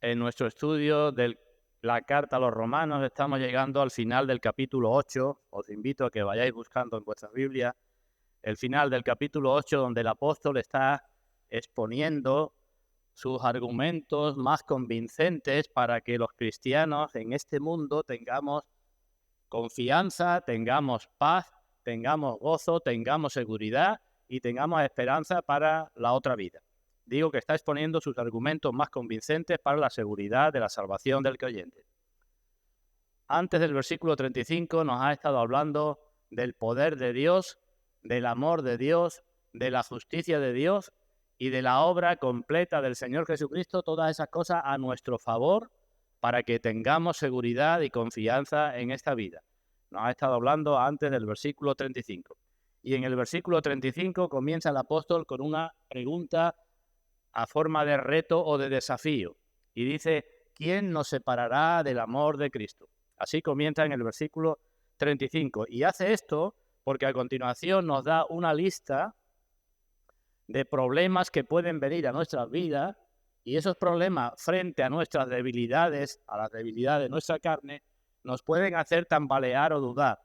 En nuestro estudio de la carta a los romanos estamos llegando al final del capítulo 8. Os invito a que vayáis buscando en vuestras Biblias el final del capítulo 8, donde el apóstol está exponiendo sus argumentos más convincentes para que los cristianos en este mundo tengamos confianza, tengamos paz, tengamos gozo, tengamos seguridad y tengamos esperanza para la otra vida. Digo que está exponiendo sus argumentos más convincentes para la seguridad de la salvación del creyente. Antes del versículo 35 nos ha estado hablando del poder de Dios, del amor de Dios, de la justicia de Dios y de la obra completa del Señor Jesucristo, todas esas cosas a nuestro favor para que tengamos seguridad y confianza en esta vida. Nos ha estado hablando antes del versículo 35. Y en el versículo 35 comienza el apóstol con una pregunta a forma de reto o de desafío. Y dice, ¿quién nos separará del amor de Cristo? Así comienza en el versículo 35. Y hace esto porque a continuación nos da una lista de problemas que pueden venir a nuestras vidas, y esos problemas frente a nuestras debilidades, a las debilidades de nuestra carne, nos pueden hacer tambalear o dudar.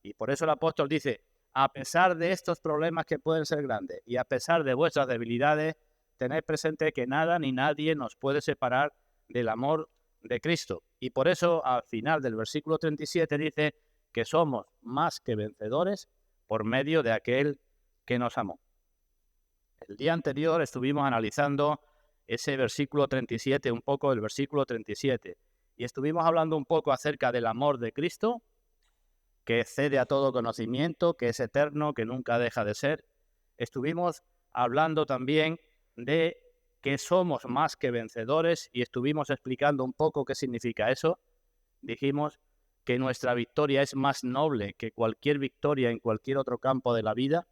Y por eso el apóstol dice, a pesar de estos problemas que pueden ser grandes y a pesar de vuestras debilidades, tened presente que nada ni nadie nos puede separar del amor de Cristo. Y por eso al final del versículo 37 dice que somos más que vencedores por medio de aquel que nos amó. El día anterior estuvimos analizando ese versículo 37, un poco el versículo 37, y estuvimos hablando un poco acerca del amor de Cristo, que excede a todo conocimiento, que es eterno, que nunca deja de ser. Estuvimos hablando también de que somos más que vencedores y estuvimos explicando un poco qué significa eso. Dijimos que nuestra victoria es más noble que cualquier victoria en cualquier otro campo de la vida,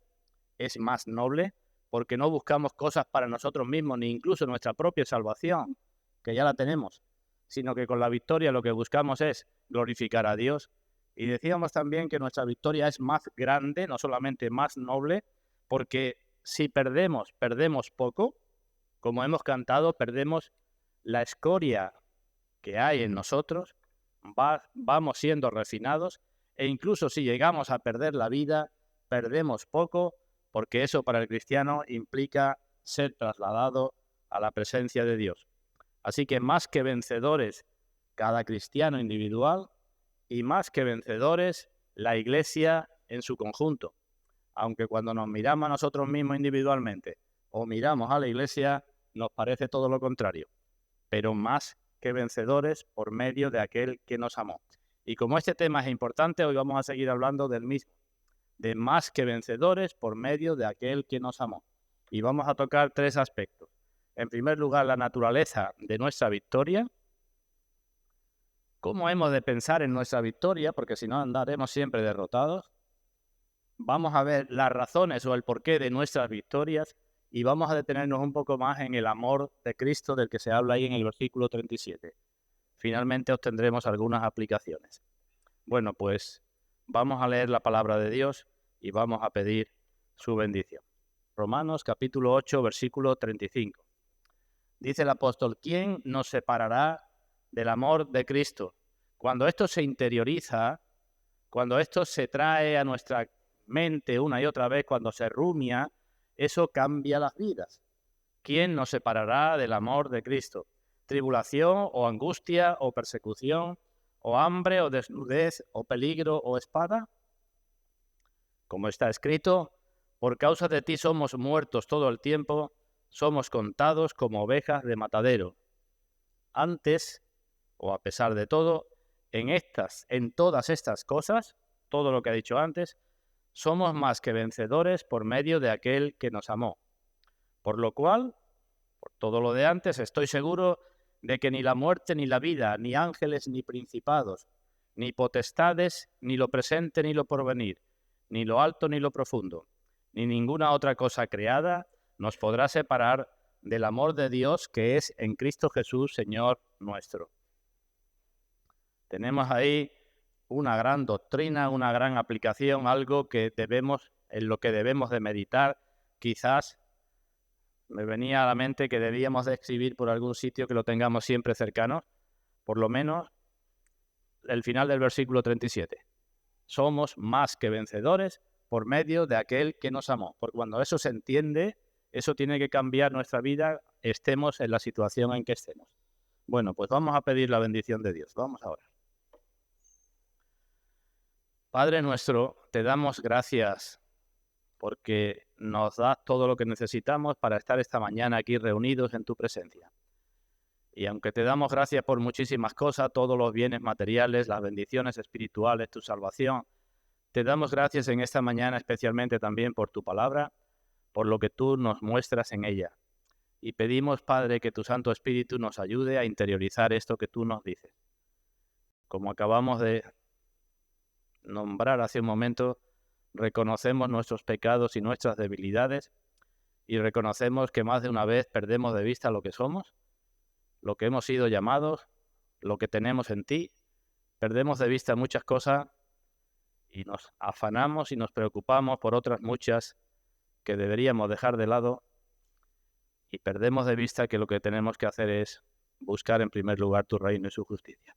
es más noble, porque no buscamos cosas para nosotros mismos, ni incluso nuestra propia salvación, que ya la tenemos, sino que con la victoria lo que buscamos es glorificar a Dios. Y decíamos también que nuestra victoria es más grande, no solamente más noble, porque si perdemos poco, como hemos cantado, perdemos la escoria que hay en nosotros, vamos siendo refinados, e incluso si llegamos a perder la vida, perdemos poco, porque eso para el cristiano implica ser trasladado a la presencia de Dios. Así que más que vencedores cada cristiano individual y más que vencedores la iglesia en su conjunto. Aunque cuando nos miramos a nosotros mismos individualmente o miramos a la iglesia, nos parece todo lo contrario, pero más que vencedores por medio de aquel que nos amó. Y como este tema es importante, hoy vamos a seguir hablando del mismo, de más que vencedores por medio de aquel que nos amó. Y vamos a tocar tres aspectos. En primer lugar, la naturaleza de nuestra victoria. ¿Cómo hemos de pensar en nuestra victoria? Porque si no, andaremos siempre derrotados. Vamos a ver las razones o el porqué de nuestras victorias y vamos a detenernos un poco más en el amor de Cristo del que se habla ahí en el versículo 37. Finalmente obtendremos algunas aplicaciones. Bueno, pues vamos a leer la palabra de Dios y vamos a pedir su bendición. Romanos capítulo 8, versículo 35. Dice el apóstol, ¿quién nos separará del amor de Cristo? Cuando esto se interioriza, cuando esto se trae a nuestra mente una y otra vez, cuando se rumia, eso cambia las vidas. ¿Quién nos separará del amor de Cristo? ¿Tribulación o angustia o persecución o hambre o desnudez o peligro o espada? Como está escrito, por causa de ti somos muertos todo el tiempo, somos contados como ovejas de matadero. Antes, o a pesar de todo, en todas estas cosas, todo lo que he dicho antes, somos más que vencedores por medio de aquel que nos amó. Por lo cual, por todo lo de antes, estoy seguro de que ni la muerte ni la vida, ni ángeles ni principados, ni potestades, ni lo presente ni lo porvenir, ni lo alto ni lo profundo, ni ninguna otra cosa creada nos podrá separar del amor de Dios que es en Cristo Jesús, Señor nuestro. Tenemos ahí una gran doctrina, una gran aplicación, algo que en lo que debemos de meditar, quizás me venía a la mente que debíamos de escribir por algún sitio que lo tengamos siempre cercano, por lo menos el final del versículo 37. Somos más que vencedores por medio de aquel que nos amó. Porque cuando eso se entiende, eso tiene que cambiar nuestra vida, estemos en la situación en que estemos. Bueno, pues vamos a pedir la bendición de Dios. Vamos ahora. Padre nuestro, te damos gracias porque nos das todo lo que necesitamos para estar esta mañana aquí reunidos en tu presencia. Y aunque te damos gracias por muchísimas cosas, todos los bienes materiales, las bendiciones espirituales, tu salvación, te damos gracias en esta mañana especialmente también por tu palabra, por lo que tú nos muestras en ella. Y pedimos, Padre, que tu Santo Espíritu nos ayude a interiorizar esto que tú nos dices. Como acabamos de nombrar hace un momento, reconocemos nuestros pecados y nuestras debilidades y reconocemos que más de una vez perdemos de vista lo que somos, lo que hemos sido llamados, lo que tenemos en ti. Perdemos de vista muchas cosas y nos afanamos y nos preocupamos por otras muchas que deberíamos dejar de lado y perdemos de vista que lo que tenemos que hacer es buscar en primer lugar tu reino y su justicia.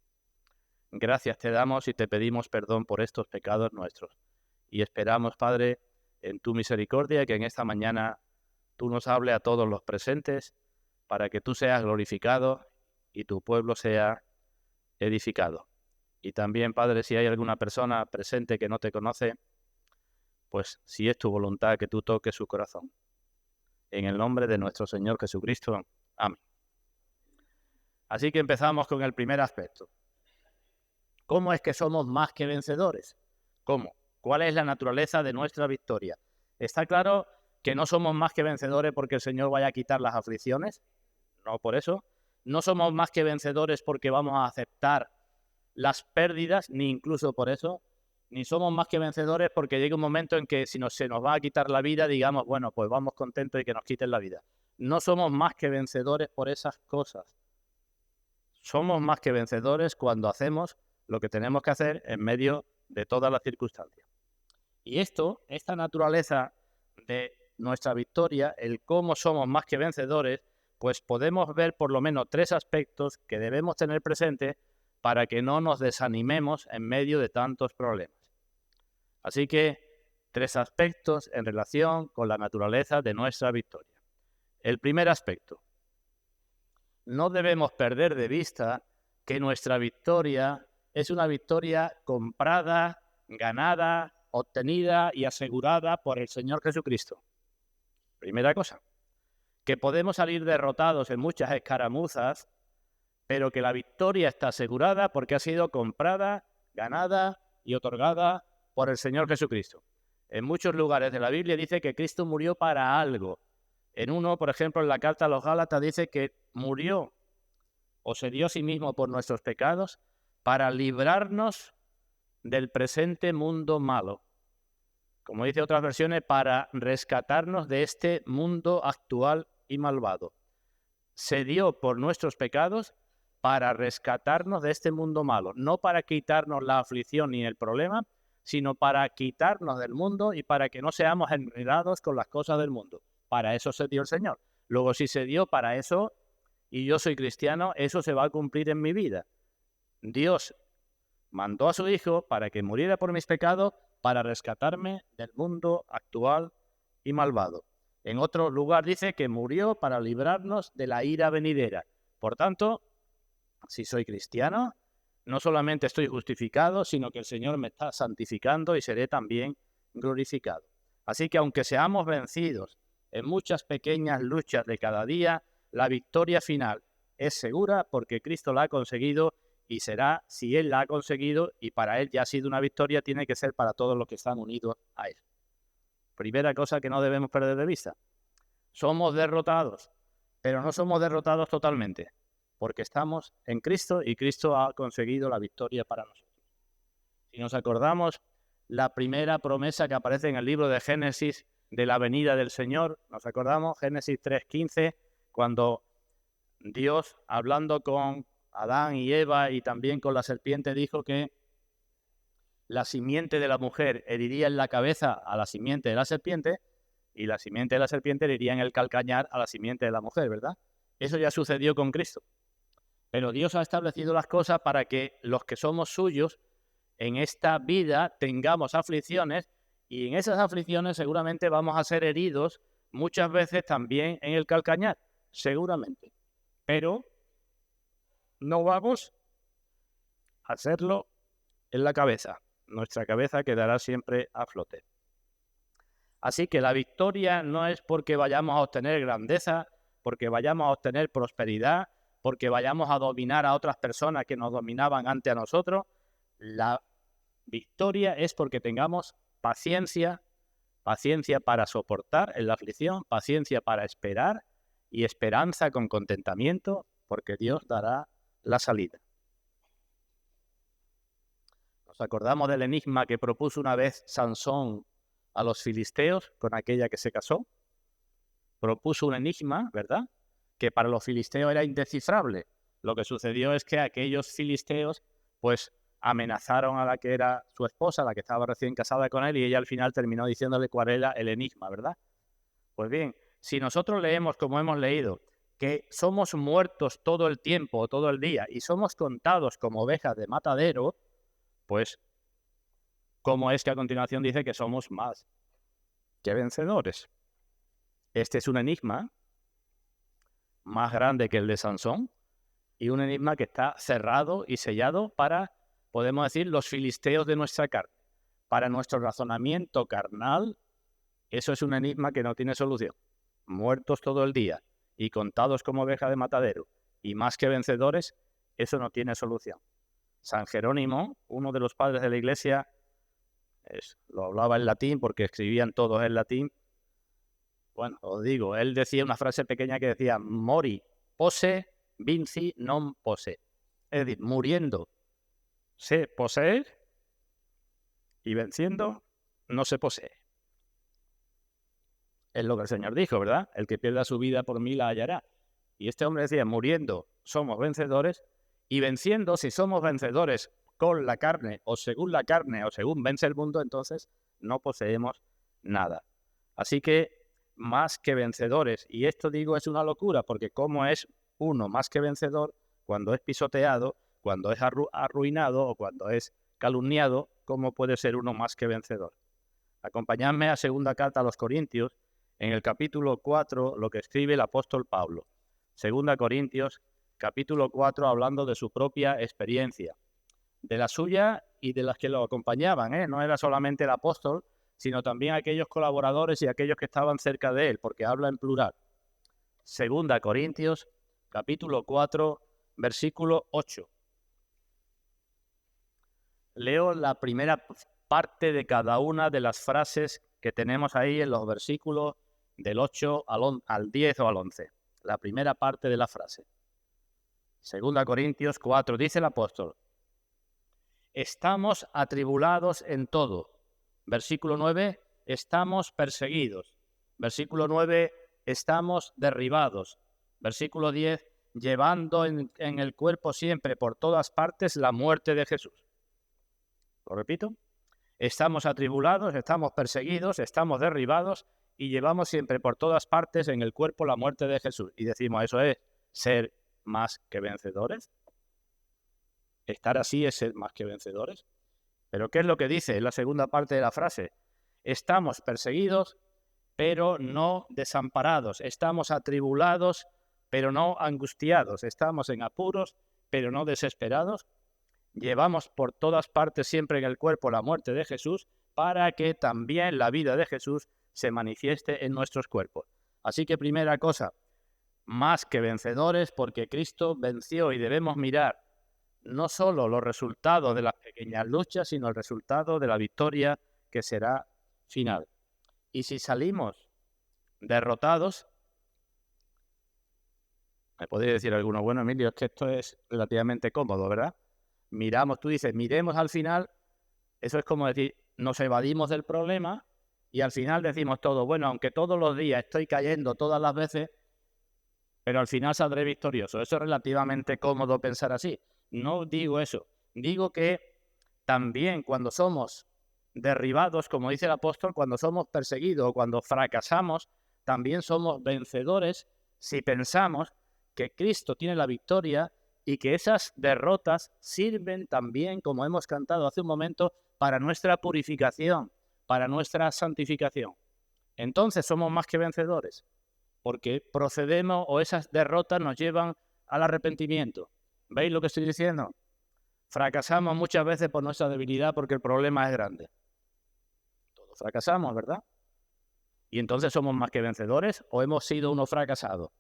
Gracias te damos y te pedimos perdón por estos pecados nuestros. Y esperamos, Padre, en tu misericordia, que en esta mañana tú nos hables a todos los presentes para que tú seas glorificado y tu pueblo sea edificado. Y también, Padre, si hay alguna persona presente que no te conoce, pues si es tu voluntad que tú toques su corazón. En el nombre de nuestro Señor Jesucristo. Amén. Así que empezamos con el primer aspecto. ¿Cómo es que somos más que vencedores? ¿Cómo? ¿Cuál es la naturaleza de nuestra victoria? Está claro que no somos más que vencedores porque el Señor vaya a quitar las aflicciones. No por eso. No somos más que vencedores porque vamos a aceptar las pérdidas, ni incluso por eso. Ni somos más que vencedores porque llega un momento en que si se nos va a quitar la vida, digamos, bueno, pues vamos contentos de que nos quiten la vida. No somos más que vencedores por esas cosas. Somos más que vencedores cuando hacemos lo que tenemos que hacer en medio de todas las circunstancias. Y esta naturaleza de nuestra victoria, el cómo somos más que vencedores, pues podemos ver por lo menos 3 aspectos que debemos tener presentes para que no nos desanimemos en medio de tantos problemas. Así que 3 aspectos en relación con la naturaleza de nuestra victoria. El primer aspecto. No debemos perder de vista que nuestra victoria es una victoria comprada, ganada, obtenida y asegurada por el Señor Jesucristo. Primera cosa, que podemos salir derrotados en muchas escaramuzas, pero que la victoria está asegurada porque ha sido comprada, ganada y otorgada por el Señor Jesucristo. En muchos lugares de la Biblia dice que Cristo murió para algo. En uno, por ejemplo, en la carta a los Gálatas dice que murió o se dio a sí mismo por nuestros pecados para librarnos del presente mundo malo. Como dice otras versiones, para rescatarnos de este mundo actual y malvado. Se dio por nuestros pecados para rescatarnos de este mundo malo, no para quitarnos la aflicción ni el problema, sino para quitarnos del mundo y para que no seamos enredados con las cosas del mundo. Para eso se dio el Señor. Luego, si se dio para eso, y yo soy cristiano, eso se va a cumplir en mi vida. Dios mandó a su Hijo para que muriera por mis pecados, para rescatarme del mundo actual y malvado. En otro lugar dice que murió para librarnos de la ira venidera. Por tanto, si soy cristiano, no solamente estoy justificado, sino que el Señor me está santificando y seré también glorificado. Así que aunque seamos vencidos en muchas pequeñas luchas de cada día, la victoria final es segura porque Cristo la ha conseguido y será, si Él la ha conseguido y para Él ya ha sido una victoria, tiene que ser para todos los que están unidos a Él. Primera cosa que no debemos perder de vista. Somos derrotados, pero no somos derrotados totalmente, porque estamos en Cristo y Cristo ha conseguido la victoria para nosotros. Si nos acordamos, la primera promesa que aparece en el libro de Génesis de la venida del Señor, nos acordamos, Génesis 3:15, cuando Dios, hablando con Adán y Eva y también con la serpiente, dijo que la simiente de la mujer heriría en la cabeza a la simiente de la serpiente, y la simiente de la serpiente le iría en el calcañar a la simiente de la mujer, ¿verdad? Eso ya sucedió con Cristo. Pero Dios ha establecido las cosas para que los que somos suyos en esta vida tengamos aflicciones, y en esas aflicciones seguramente vamos a ser heridos muchas veces también en el calcañar, seguramente. Pero no vamos a hacerlo en la cabeza. Nuestra cabeza quedará siempre a flote. Así que la victoria no es porque vayamos a obtener grandeza, porque vayamos a obtener prosperidad, porque vayamos a dominar a otras personas que nos dominaban antes a nosotros. La victoria es porque tengamos paciencia, paciencia para soportar en la aflicción, paciencia para esperar y esperanza con contentamiento, porque Dios dará la salida. Nos acordamos del enigma que propuso una vez Sansón a los filisteos con aquella que se casó. Propuso un enigma, ¿verdad?, que para los filisteos era indescifrable. Lo que sucedió es que aquellos filisteos, pues, amenazaron a la que era su esposa, la que estaba recién casada con él, y ella al final terminó diciéndole cuál era el enigma, ¿verdad? Pues bien, si nosotros leemos como hemos leído, que somos muertos todo el tiempo, todo el día, y somos contados como ovejas de matadero, pues, ¿cómo es que a continuación dice que somos más que vencedores? Este es un enigma más grande que el de Sansón, y un enigma que está cerrado y sellado para, podemos decir, los filisteos de nuestra carne. Para nuestro razonamiento carnal, eso es un enigma que no tiene solución. Muertos todo el día y contados como ovejas de matadero y más que vencedores, eso no tiene solución. San Jerónimo, uno de los padres de la Iglesia, lo hablaba en latín porque escribían todos en latín. Bueno, os digo, él decía una frase pequeña que decía: mori posse vinci non posse. Es decir, muriendo se posee y venciendo no se posee. Es lo que el Señor dijo, ¿verdad? El que pierda su vida por mí la hallará. Y este hombre decía, muriendo somos vencedores, y venciendo, si somos vencedores con la carne o según vence el mundo, entonces no poseemos nada. Así que más que vencedores, y esto digo es una locura, porque ¿cómo es uno más que vencedor cuando es pisoteado, cuando es arruinado o cuando es calumniado? ¿Cómo puede ser uno más que vencedor? Acompañadme a segunda carta a los Corintios, en el capítulo 4, lo que escribe el apóstol Pablo. Segunda Corintios, capítulo 4, hablando de su propia experiencia, de la suya y de las que lo acompañaban, ¿eh? No era solamente el apóstol, sino también aquellos colaboradores y aquellos que estaban cerca de él, porque habla en plural. Segunda Corintios, capítulo 4, versículo 8. Leo la primera parte de cada una de las frases que tenemos ahí en los versículos del 8 al 10 o al 11. La primera parte de la frase. Segunda Corintios 4, dice el apóstol: estamos atribulados en todo. Versículo 9, estamos perseguidos. Versículo 9, estamos derribados. Versículo 10, llevando en el cuerpo siempre por todas partes la muerte de Jesús. Lo repito: estamos atribulados, estamos perseguidos, estamos derribados y llevamos siempre por todas partes en el cuerpo la muerte de Jesús. Y decimos, ¿eso es ser más que vencedores? ¿Estar así es ser más que vencedores? ¿Pero qué es lo que dice en la segunda parte de la frase? Estamos perseguidos, pero no desamparados. Estamos atribulados, pero no angustiados. Estamos en apuros, pero no desesperados. Llevamos por todas partes siempre en el cuerpo la muerte de Jesús, para que también la vida de Jesús se manifieste en nuestros cuerpos. Así que primera cosa, más que vencedores, porque Cristo venció, y debemos mirar no solo los resultados de las pequeñas luchas, sino el resultado de la victoria que será final. Y si salimos derrotados, me podría decir alguno, bueno, Emilio, es que esto es relativamente cómodo, ¿verdad? Miramos, tú dices, miremos al final, eso es como decir, nos evadimos del problema y al final decimos todo, bueno, aunque todos los días estoy cayendo todas las veces, pero al final saldré victorioso. Eso es relativamente cómodo pensar así. No digo eso. Digo que también cuando somos derribados, como dice el apóstol, cuando somos perseguidos o cuando fracasamos, también somos vencedores si pensamos que Cristo tiene la victoria y que esas derrotas sirven también, como hemos cantado hace un momento, para nuestra purificación, para nuestra santificación. Entonces somos más que vencedores, porque procedemos o esas derrotas nos llevan al arrepentimiento. ¿Veis lo que estoy diciendo? Fracasamos muchas veces por nuestra debilidad porque el problema es grande. Todos fracasamos, ¿verdad? Y entonces somos más que vencedores o hemos sido unos fracasados.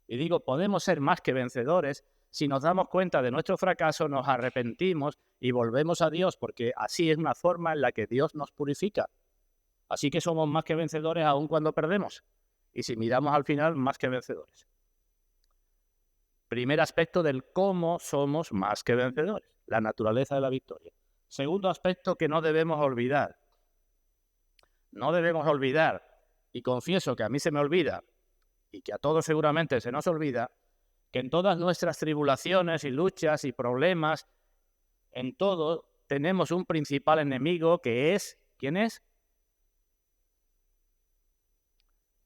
Y digo, podemos ser más que vencedores si nos damos cuenta de nuestro fracaso, nos arrepentimos y volvemos a Dios, porque así es una forma en la que Dios nos purifica. Así que somos más que vencedores aun cuando perdemos. Y si miramos al final, más que vencedores. Primer aspecto del cómo somos más que vencedores, la naturaleza de la victoria. Segundo aspecto que no debemos olvidar. No debemos olvidar, y confieso que a mí se me olvida, y que a todos seguramente se nos olvida, que en todas nuestras tribulaciones y luchas y problemas, en todo tenemos un principal enemigo que es, ¿quién es?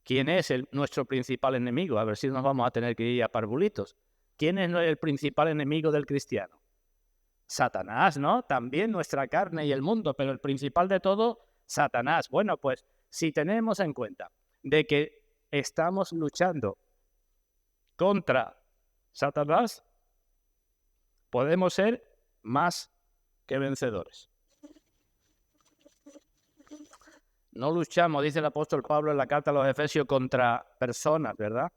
¿Quién es nuestro principal enemigo? A ver si nos vamos a tener que ir a parvulitos. ¿Quién es el principal enemigo del cristiano? Satanás, ¿no? También nuestra carne y el mundo, pero el principal de todo, Satanás. Bueno, pues si tenemos en cuenta de que estamos luchando contra Satanás, podemos ser más que vencedores. No luchamos, dice el apóstol Pablo en la carta a los Efesios, contra personas, ¿verdad?,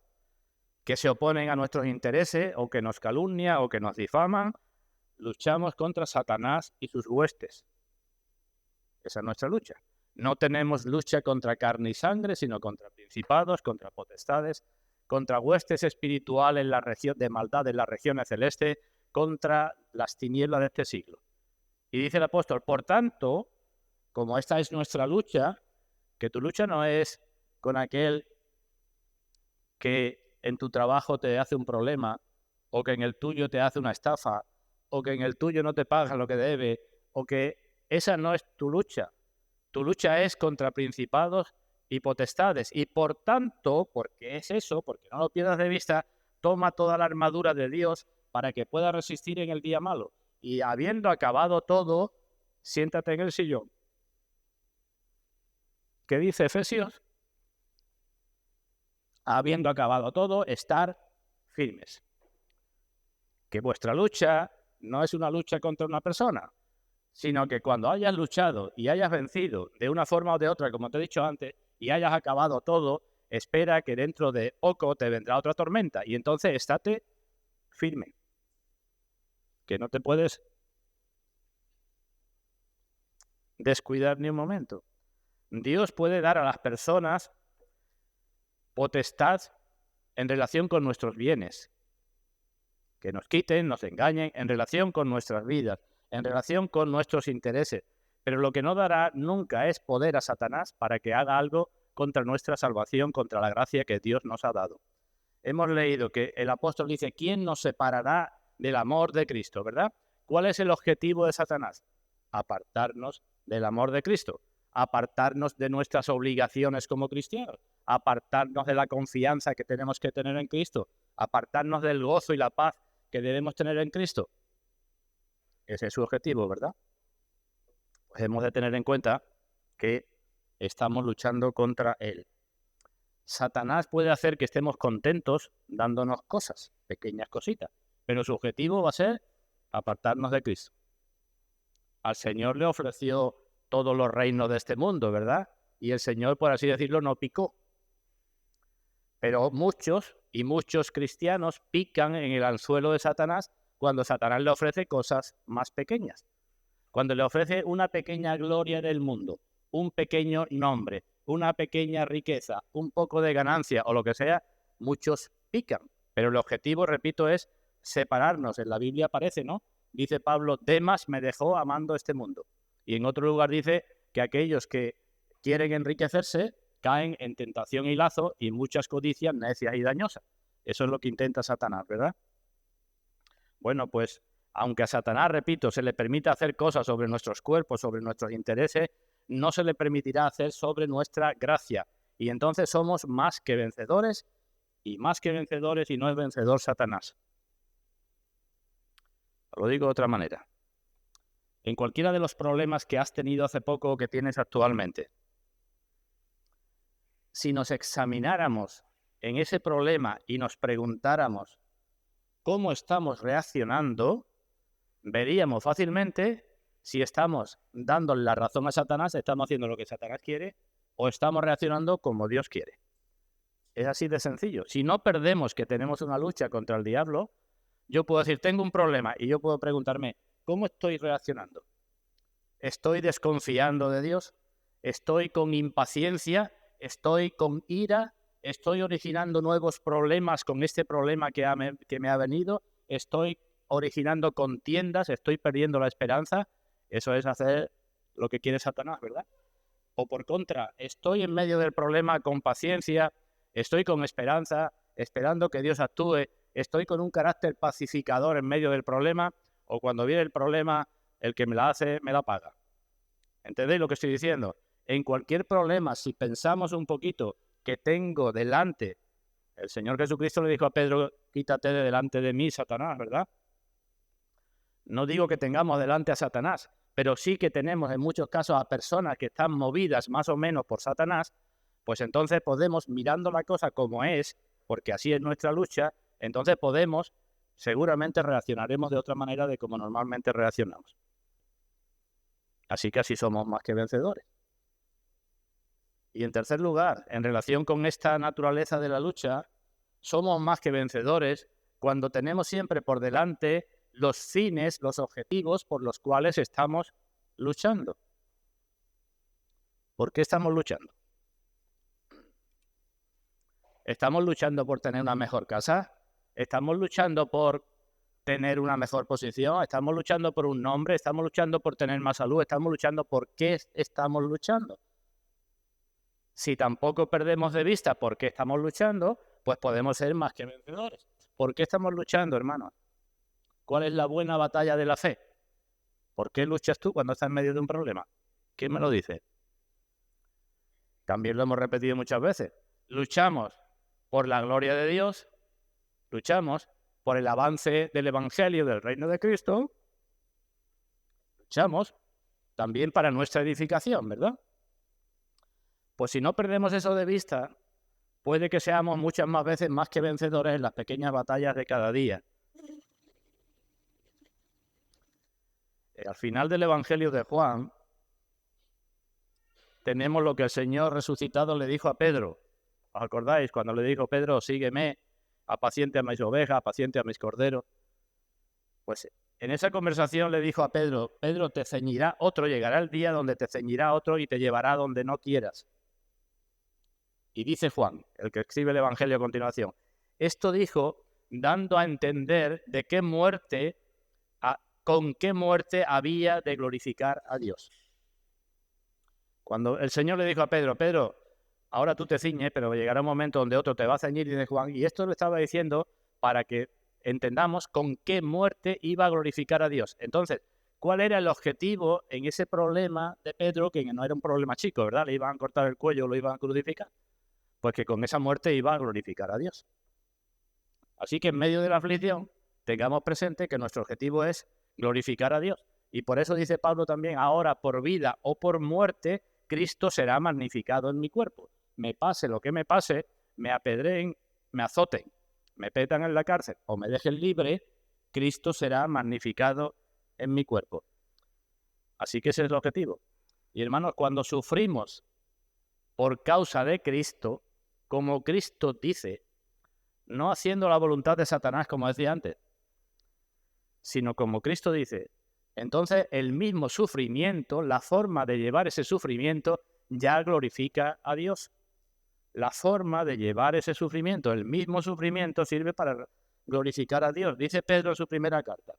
que se oponen a nuestros intereses o que nos calumnian o que nos difaman. Luchamos contra Satanás y sus huestes. Esa es nuestra lucha. No tenemos lucha contra carne y sangre, sino contra principados, contra potestades, contra huestes espirituales en la región de maldad en las regiones celestes, contra las tinieblas de este siglo. Y dice el apóstol, por tanto, como esta es nuestra lucha, que tu lucha no es con aquel que en tu trabajo te hace un problema, o que en el tuyo te hace una estafa, o que en el tuyo no te pagan lo que debe, o que esa no es tu lucha. Tu lucha es contra principados y potestades. Y por tanto, porque es eso, porque no lo pierdas de vista, toma toda la armadura de Dios para que pueda resistir en el día malo. Y habiendo acabado todo, siéntate en el sillón. ¿Qué dice Efesios? Habiendo acabado todo, estar firmes. Que vuestra lucha no es una lucha contra una persona, sino que cuando hayas luchado y hayas vencido de una forma o de otra, como te he dicho antes, y hayas acabado todo, espera que dentro de poco te vendrá otra tormenta y entonces estate firme, que no te puedes descuidar ni un momento. Dios puede dar a las personas potestad en relación con nuestros bienes, que nos quiten, nos engañen, en relación con nuestras vidas, en relación con nuestros intereses. Pero lo que no dará nunca es poder a Satanás para que haga algo contra nuestra salvación, contra la gracia que Dios nos ha dado. Hemos leído que el apóstol dice, ¿quién nos separará del amor de Cristo? ¿Verdad? ¿Cuál es el objetivo de Satanás? Apartarnos del amor de Cristo, apartarnos de nuestras obligaciones como cristianos, apartarnos de la confianza que tenemos que tener en Cristo, apartarnos del gozo y la paz que debemos tener en Cristo. Ese es su objetivo, ¿verdad? Pues hemos de tener en cuenta que estamos luchando contra él. Satanás puede hacer que estemos contentos dándonos cosas, pequeñas cositas, pero su objetivo va a ser apartarnos de Cristo. Al Señor le ofreció todos los reinos de este mundo, ¿verdad? Y el Señor, por así decirlo, no picó. Pero muchos cristianos pican en el anzuelo de Satanás cuando Satanás le ofrece cosas más pequeñas. Cuando le ofrece una pequeña gloria en el mundo, un pequeño nombre, una pequeña riqueza, un poco de ganancia o lo que sea, muchos pican. Pero el objetivo, repito, es separarnos. En la Biblia aparece, ¿no? Dice Pablo, Demas me dejó amando este mundo. Y en otro lugar dice que aquellos que quieren enriquecerse caen en tentación y lazo y muchas codicias necias y dañosas. Eso es lo que intenta Satanás, ¿verdad? Bueno, pues aunque a Satanás, repito, se le permita hacer cosas sobre nuestros cuerpos, sobre nuestros intereses, no se le permitirá hacer sobre nuestra gracia. Y entonces somos más que vencedores, y más que vencedores, y no es vencedor Satanás. Lo digo de otra manera. En cualquiera de los problemas que has tenido hace poco o que tienes actualmente, si nos examináramos en ese problema y nos preguntáramos cómo estamos reaccionando, veríamos fácilmente si estamos dando la razón a Satanás, estamos haciendo lo que Satanás quiere, o estamos reaccionando como Dios quiere. Es así de sencillo. Si no perdemos que tenemos una lucha contra el diablo, yo puedo decir, tengo un problema, y yo puedo preguntarme, ¿cómo estoy reaccionando? ¿Estoy desconfiando de Dios? ¿Estoy con impaciencia? ¿Estoy con ira? ¿Estoy originando nuevos problemas con este problema que me ha venido? ¿Estoy originando contiendas? ¿Estoy perdiendo la esperanza? Eso es hacer lo que quiere Satanás, ¿verdad? O por contra, ¿estoy en medio del problema con paciencia? ¿Estoy con esperanza, esperando que Dios actúe? ¿Estoy con un carácter pacificador en medio del problema? ¿O cuando viene el problema, el que me la hace, me la paga? ¿Entendéis lo que estoy diciendo? En cualquier problema, si pensamos un poquito que tengo delante, el Señor Jesucristo le dijo a Pedro, quítate de delante de mí, Satanás, ¿verdad? No digo que tengamos delante a Satanás, pero sí que tenemos en muchos casos a personas que están movidas más o menos por Satanás, pues entonces podemos, mirando la cosa como es, porque así es nuestra lucha, entonces seguramente reaccionaremos de otra manera de como normalmente reaccionamos. Así que así somos más que vencedores. Y en tercer lugar, en relación con esta naturaleza de la lucha, somos más que vencedores cuando tenemos siempre por delante los fines, los objetivos por los cuales estamos luchando. ¿Por qué estamos luchando? ¿Estamos luchando por tener una mejor casa? ¿Estamos luchando por tener una mejor posición? ¿Estamos luchando por un nombre? ¿Estamos luchando por tener más salud? ¿Estamos luchando por qué estamos luchando? Si tampoco perdemos de vista por qué estamos luchando, pues podemos ser más que vencedores. ¿Por qué estamos luchando, hermanos? ¿Cuál es la buena batalla de la fe? ¿Por qué luchas tú cuando estás en medio de un problema? ¿Quién me lo dice? También lo hemos repetido muchas veces. Luchamos por la gloria de Dios, luchamos por el avance del Evangelio del Reino de Cristo, luchamos también para nuestra edificación, ¿verdad? Pues si no perdemos eso de vista, puede que seamos muchas más veces más que vencedores en las pequeñas batallas de cada día. Al final del Evangelio de Juan, tenemos lo que el Señor resucitado le dijo a Pedro. ¿Os acordáis? Cuando le dijo, Pedro, sígueme, apaciente a mis ovejas, apaciente a mis corderos. Pues en esa conversación le dijo a Pedro, Pedro, te ceñirá otro, llegará el día donde te ceñirá otro y te llevará donde no quieras. Y dice Juan, el que escribe el Evangelio a continuación, esto dijo dando a entender de qué muerte, con qué muerte había de glorificar a Dios. Cuando el Señor le dijo a Pedro, Pedro, ahora tú te ciñes, pero llegará un momento donde otro te va a ceñir, y dice Juan, y esto lo estaba diciendo para que entendamos con qué muerte iba a glorificar a Dios. Entonces, ¿cuál era el objetivo en ese problema de Pedro, que no era un problema chico, ¿verdad? Le iban a cortar el cuello, lo iban a crucificar. Pues que con esa muerte iba a glorificar a Dios. Así que en medio de la aflicción, tengamos presente que nuestro objetivo es glorificar a Dios. Y por eso dice Pablo también, ahora por vida o por muerte, Cristo será magnificado en mi cuerpo. Me pase lo que me pase, me apedreen, me azoten, me petan en la cárcel o me dejen libre, Cristo será magnificado en mi cuerpo. Así que ese es el objetivo. Y hermanos, cuando sufrimos por causa de Cristo, como Cristo dice, no haciendo la voluntad de Satanás, como decía antes, sino como Cristo dice, entonces el mismo sufrimiento, la forma de llevar ese sufrimiento, ya glorifica a Dios. La forma de llevar ese sufrimiento, el mismo sufrimiento, sirve para glorificar a Dios. Dice Pedro en su primera carta,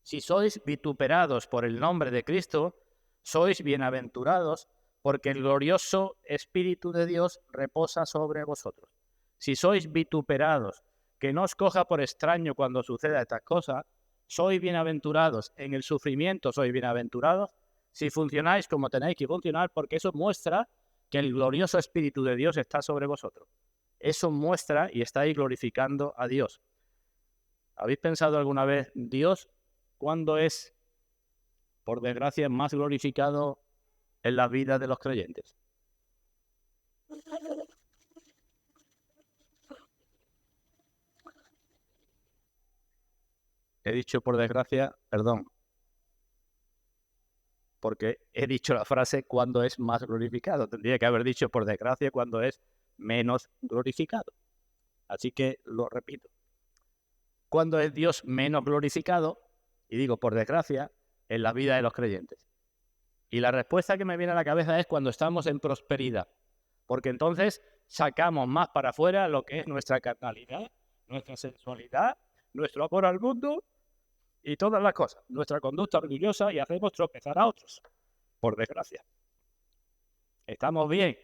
si sois vituperados por el nombre de Cristo, sois bienaventurados, porque el glorioso Espíritu de Dios reposa sobre vosotros. Si sois vituperados, que no os coja por extraño cuando suceda estas cosas, sois bienaventurados, en el sufrimiento sois bienaventurados, si funcionáis como tenéis que funcionar, porque eso muestra que el glorioso Espíritu de Dios está sobre vosotros. Eso muestra y estáis glorificando a Dios. ¿Habéis pensado alguna vez, Dios, cuándo es, por desgracia, más glorificado en la vida de los creyentes? He dicho por desgracia, perdón, porque he dicho la frase cuando es más glorificado. Tendría que haber dicho por desgracia cuando es menos glorificado. Así que lo repito. ¿Cuándo es Dios menos glorificado? Y digo por desgracia, en la vida de los creyentes. Y la respuesta que me viene a la cabeza es cuando estamos en prosperidad. Porque entonces sacamos más para afuera lo que es nuestra carnalidad, nuestra sensualidad, nuestro amor al mundo y todas las cosas. Nuestra conducta orgullosa y hacemos tropezar a otros. Por desgracia. ¿Estamos bien?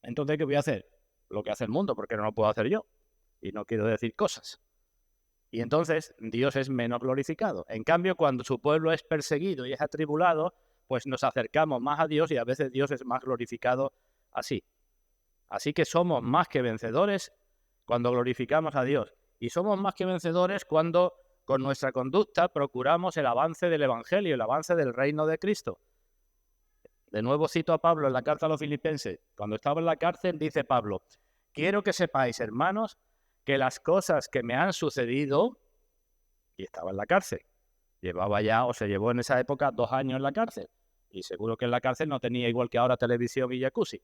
Entonces, ¿qué voy a hacer? Lo que hace el mundo, porque no lo puedo hacer yo. Y no quiero decir cosas. Y entonces Dios es menos glorificado. En cambio, cuando su pueblo es perseguido y es atribulado, pues nos acercamos más a Dios y a veces Dios es más glorificado así. Así que somos más que vencedores cuando glorificamos a Dios. Y somos más que vencedores cuando con nuestra conducta procuramos el avance del Evangelio, el avance del reino de Cristo. De nuevo cito a Pablo en la carta a los Filipenses. Cuando estaba en la cárcel dice Pablo, quiero que sepáis, hermanos, que las cosas que me han sucedido, y estaba en la cárcel, llevaba ya, o se llevó en esa época 2 años en la cárcel, y seguro que en la cárcel no tenía igual que ahora televisión y jacuzzi.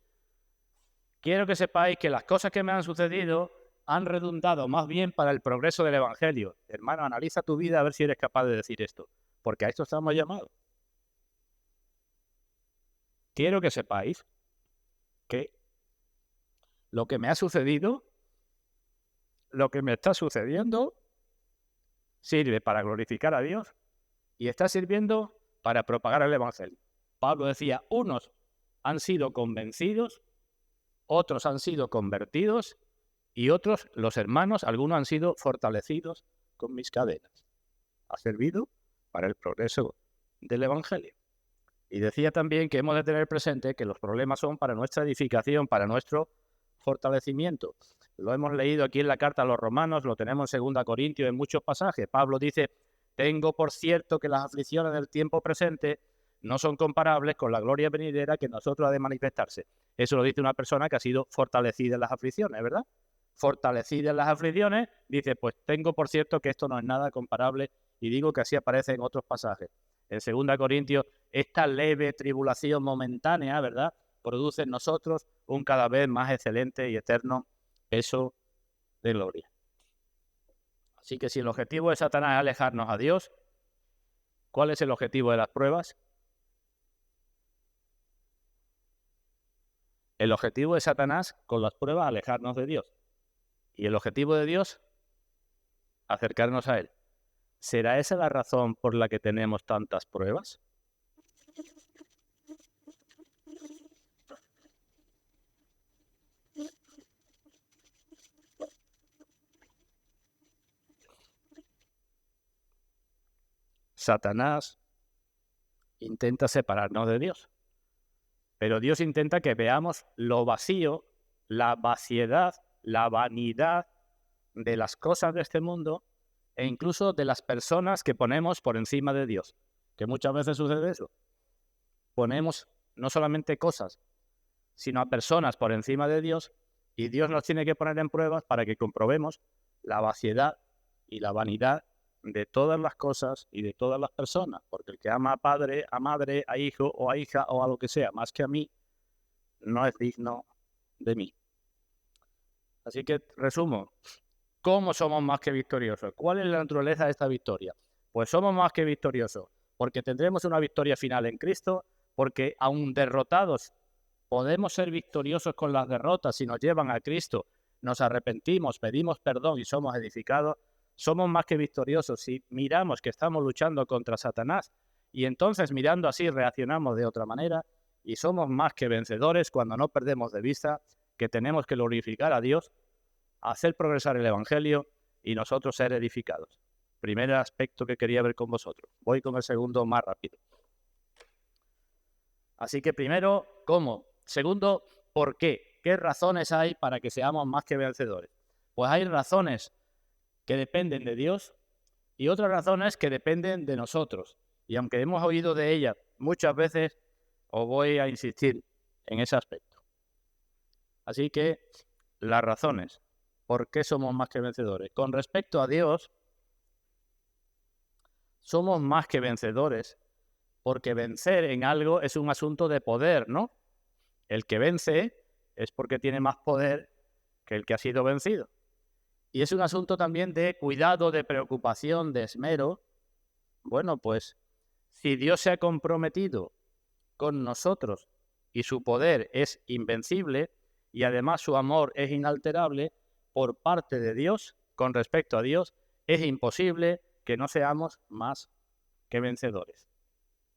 Quiero que sepáis que las cosas que me han sucedido han redundado más bien para el progreso del Evangelio. Hermano, analiza tu vida a ver si eres capaz de decir esto, porque a esto estamos llamados. Quiero que sepáis que lo que me ha sucedido, lo que me está sucediendo, sirve para glorificar a Dios y está sirviendo para propagar el Evangelio. Pablo decía, unos han sido convencidos, otros han sido convertidos y otros, los hermanos, algunos han sido fortalecidos con mis cadenas. Ha servido para el progreso del Evangelio. Y decía también que hemos de tener presente que los problemas son para nuestra edificación, para nuestro fortalecimiento. Lo hemos leído aquí en la carta a los romanos, lo tenemos en 2 Corintios en muchos pasajes. Pablo dice, tengo por cierto que las aflicciones del tiempo presente no son comparables con la gloria venidera que nosotros ha de manifestarse. Eso lo dice una persona que ha sido fortalecida en las aflicciones, ¿verdad? Fortalecida en las aflicciones, dice, pues tengo por cierto que esto no es nada comparable, y digo que así aparece en otros pasajes. En 2 Corintios, esta leve tribulación momentánea, ¿verdad?, produce en nosotros un cada vez más excelente y eterno peso de gloria. Así que si el objetivo de Satanás es alejarnos a Dios, ¿cuál es el objetivo de las pruebas? El objetivo de Satanás con las pruebas es alejarnos de Dios. Y el objetivo de Dios, acercarnos a Él. ¿Será esa la razón por la que tenemos tantas pruebas? Satanás intenta separarnos de Dios, pero Dios intenta que veamos lo vacío, la vaciedad, la vanidad de las cosas de este mundo e incluso de las personas que ponemos por encima de Dios, que muchas veces sucede eso. Ponemos no solamente cosas, sino a personas por encima de Dios, y Dios nos tiene que poner en pruebas para que comprobemos la vaciedad y la vanidad de todas las cosas y de todas las personas, porque el que ama a padre, a madre, a hijo o a hija o a lo que sea, más que a mí, no es digno de mí. Así que resumo, ¿cómo somos más que victoriosos? ¿Cuál es la naturaleza de esta victoria? Pues somos más que victoriosos, porque tendremos una victoria final en Cristo, porque aun derrotados, podemos ser victoriosos con las derrotas si nos llevan a Cristo, nos arrepentimos, pedimos perdón y somos edificados. Somos más que victoriosos si miramos que estamos luchando contra Satanás y entonces mirando así reaccionamos de otra manera, y somos más que vencedores cuando no perdemos de vista que tenemos que glorificar a Dios, hacer progresar el Evangelio y nosotros ser edificados. Primer aspecto que quería ver con vosotros. Voy con el segundo más rápido. Así que primero, ¿cómo? Segundo, ¿por qué? ¿Qué razones hay para que seamos más que vencedores? Pues hay razones que dependen de Dios y otras razones que dependen de nosotros. Y aunque hemos oído de ellas muchas veces, os voy a insistir en ese aspecto. Así que las razones por qué somos más que vencedores. Con respecto a Dios, somos más que vencedores porque vencer en algo es un asunto de poder, ¿no? El que vence es porque tiene más poder que el que ha sido vencido. Y es un asunto también de cuidado, de preocupación, de esmero. Bueno, pues si Dios se ha comprometido con nosotros y su poder es invencible y además su amor es inalterable, por parte de Dios, con respecto a Dios, es imposible que no seamos más que vencedores.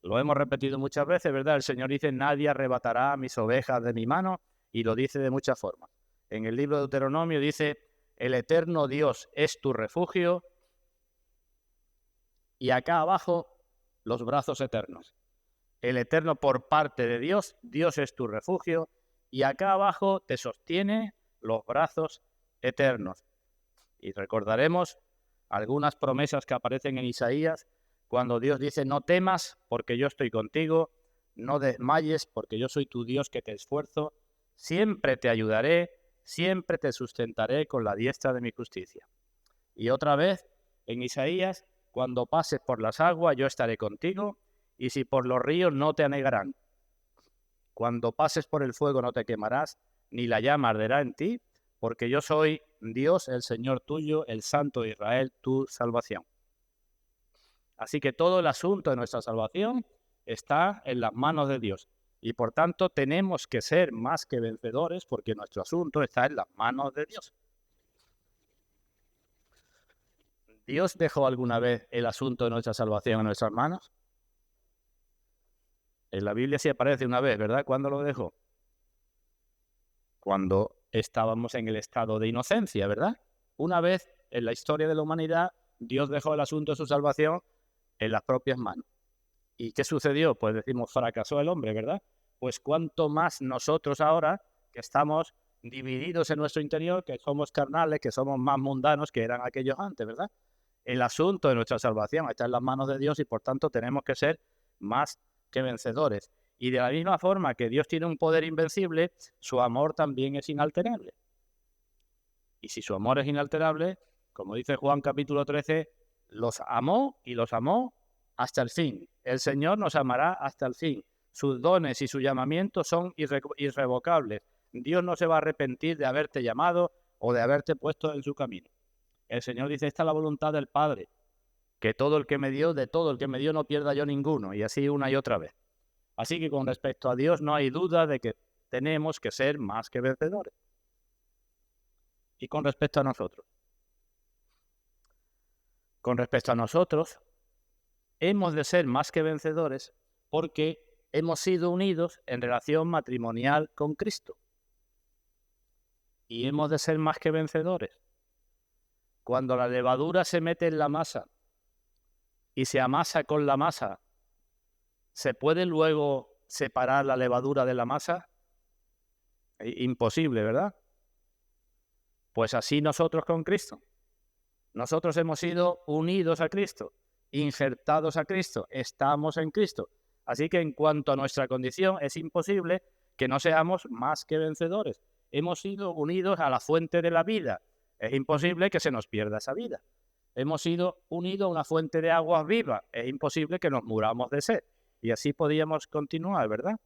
Lo hemos repetido muchas veces, ¿verdad? El Señor dice, nadie arrebatará mis ovejas de mi mano, y lo dice de muchas formas. En el libro de Deuteronomio dice, el eterno Dios es tu refugio, y acá abajo, los brazos eternos. El eterno por parte de Dios, Dios es tu refugio, y acá abajo te sostiene los brazos eternos. Y recordaremos algunas promesas que aparecen en Isaías, cuando Dios dice, no temas porque yo estoy contigo, no desmayes porque yo soy tu Dios que te esfuerzo, siempre te ayudaré, siempre te sustentaré con la diestra de mi justicia. Y otra vez en Isaías, cuando pases por las aguas yo estaré contigo, y si por los ríos no te anegarán. Cuando pases por el fuego no te quemarás, ni la llama arderá en ti, porque yo soy Dios, el Señor tuyo, el Santo de Israel, tu salvación. Así que todo el asunto de nuestra salvación está en las manos de Dios. Y por tanto tenemos que ser más que vencedores porque nuestro asunto está en las manos de Dios. ¿Dios dejó alguna vez el asunto de nuestra salvación en nuestras manos? En la Biblia sí aparece una vez, ¿verdad? ¿Cuándo lo dejó? Cuando estábamos en el estado de inocencia, ¿verdad? Una vez en la historia de la humanidad, Dios dejó el asunto de su salvación en las propias manos. ¿Y qué sucedió? Pues decimos, fracasó el hombre, ¿verdad? Pues cuánto más nosotros ahora, que estamos divididos en nuestro interior, que somos carnales, que somos más mundanos que eran aquellos antes, ¿verdad? El asunto de nuestra salvación está en las manos de Dios y por tanto tenemos que ser más que vencedores. Y de la misma forma que Dios tiene un poder invencible, su amor también es inalterable. Y si su amor es inalterable, como dice Juan capítulo 13, los amó y los amó hasta el fin. El Señor nos amará hasta el fin. Sus dones y su llamamiento son irrevocables. Dios no se va a arrepentir de haberte llamado o de haberte puesto en su camino. El Señor dice, esta es la voluntad del Padre, que todo el que me dio, de todo el que me dio no pierda yo ninguno, y así una y otra vez. Así que con respecto a Dios no hay duda de que tenemos que ser más que vencedores. Y con respecto a nosotros. Con respecto a nosotros, hemos de ser más que vencedores porque hemos sido unidos en relación matrimonial con Cristo. Y hemos de ser más que vencedores. Cuando la levadura se mete en la masa y se amasa con la masa, ¿se puede luego separar la levadura de la masa? Imposible, ¿verdad? Pues así nosotros con Cristo. Nosotros hemos sido unidos a Cristo, injertados a Cristo, estamos en Cristo. Así que en cuanto a nuestra condición, es imposible que no seamos más que vencedores. Hemos sido unidos a la fuente de la vida. Es imposible que se nos pierda esa vida. Hemos sido unidos a una fuente de aguas vivas. Es imposible que nos muramos de sed. Y así podíamos continuar, ¿verdad?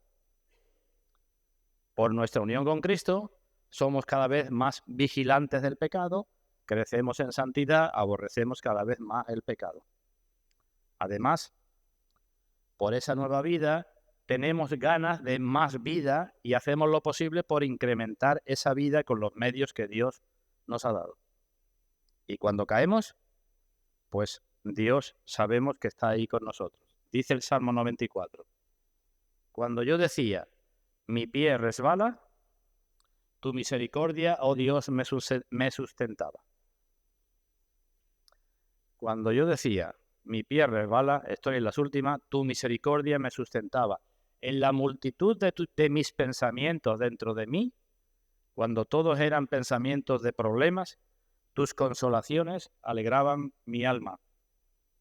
Por nuestra unión con Cristo, somos cada vez más vigilantes del pecado, crecemos en santidad, aborrecemos cada vez más el pecado. Además, por esa nueva vida, tenemos ganas de más vida y hacemos lo posible por incrementar esa vida con los medios que Dios nos ha dado. Y cuando caemos, pues Dios sabemos que está ahí con nosotros. Dice el Salmo 94. Cuando yo decía, mi pie resbala, tu misericordia, oh Dios, me sustentaba. Cuando yo decía, mi pie resbala, estoy en las últimas, tu misericordia me sustentaba. en la multitud de mis pensamientos dentro de mí, cuando todos eran pensamientos de problemas, tus consolaciones alegraban mi alma.